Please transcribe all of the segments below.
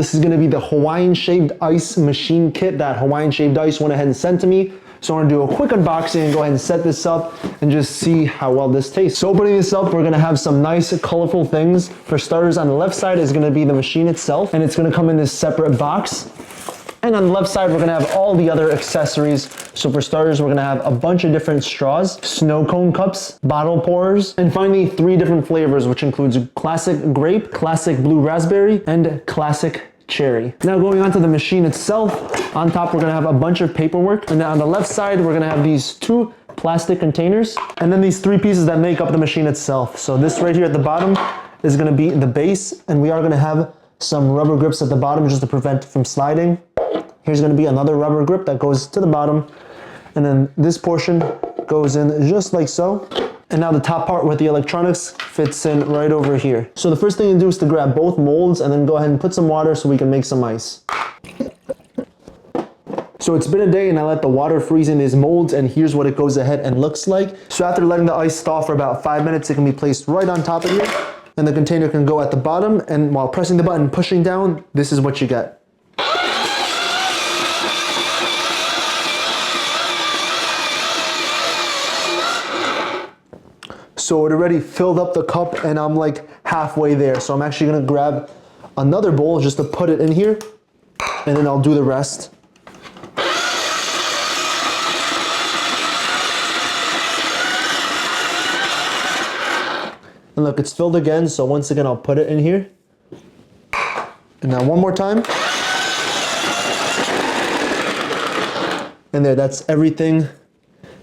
This is gonna be the Hawaiian shaved ice machine kit that Hawaiian shaved ice went ahead and sent to me. So I'm gonna do a quick unboxing and go ahead and set this up and just see how well this tastes. So opening this up, we're gonna have some nice colorful things. For starters, on the left side is gonna be the machine itself, and it's gonna come in this separate box. And on the left side, we're gonna have all the other accessories. So for starters, we're gonna have a bunch of different straws, snow cone cups, bottle pourers, and finally 3 different flavors, which includes classic grape, classic blue raspberry, and classic cherry. Now going on to the machine itself, on top we're gonna have a bunch of paperwork, and then on the left side we're gonna have these 2 plastic containers, and then these 3 pieces that make up the machine itself. So this right here at the bottom is gonna be the base, and we are gonna have some rubber grips at the bottom just to prevent it from sliding. Here's gonna be another rubber grip that goes to the bottom, and then this portion goes in just like so. And now the top part with the electronics fits in right over here. So the first thing to do is to grab both molds and then go ahead and put some water so we can make some ice. So it's been a day and I let the water freeze in these molds, and here's what it goes ahead and looks like. So after letting the ice thaw for about 5 minutes, it can be placed right on top of here, and the container can go at the bottom, and while pressing the button and pushing down, this is what you get. So it already filled up the cup and I'm like halfway there. So I'm actually gonna grab another bowl just to put it in here, and then I'll do the rest. And look, it's filled again. So once again, I'll put it in here. And now one more time. And there, that's everything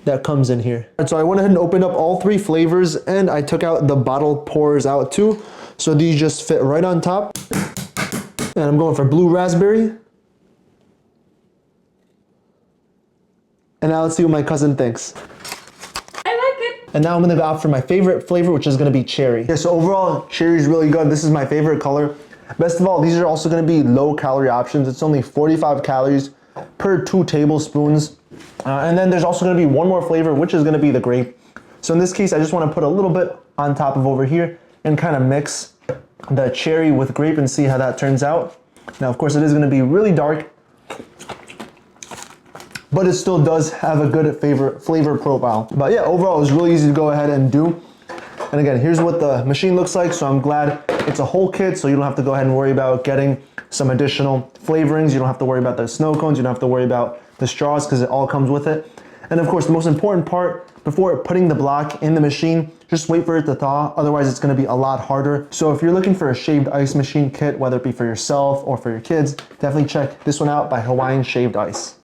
that comes in here. And so I went ahead and opened up all 3 flavors, and I took out the bottle pourers out too. So these just fit right on top. And I'm going for blue raspberry. And now let's see what my cousin thinks. I like it. And now I'm gonna opt for my favorite flavor, which is gonna be cherry. Yeah, so overall, cherry is really good. This is my favorite color. Best of all, these are also gonna be low calorie options. It's only 45 calories per 2 tablespoons. And then there's also gonna be one more flavor, which is gonna be the grape. So in this case, I just wanna put a little bit on top of over here and kind of mix the cherry with grape and see how that turns out. Now, of course, it is gonna be really dark, but it still does have a good flavor profile. But yeah, overall, it was really easy to go ahead and do. And again, here's what the machine looks like. So I'm glad it's a whole kit, so you don't have to go ahead and worry about getting some additional flavorings. You don't have to worry about the snow cones. You don't have to worry about the straws, because it all comes with it. And of course, the most important part, before putting the block in the machine, just wait for it to thaw. Otherwise, it's gonna be a lot harder. So if you're looking for a shaved ice machine kit, whether it be for yourself or for your kids, definitely check this one out by Hawaiian Shaved Ice.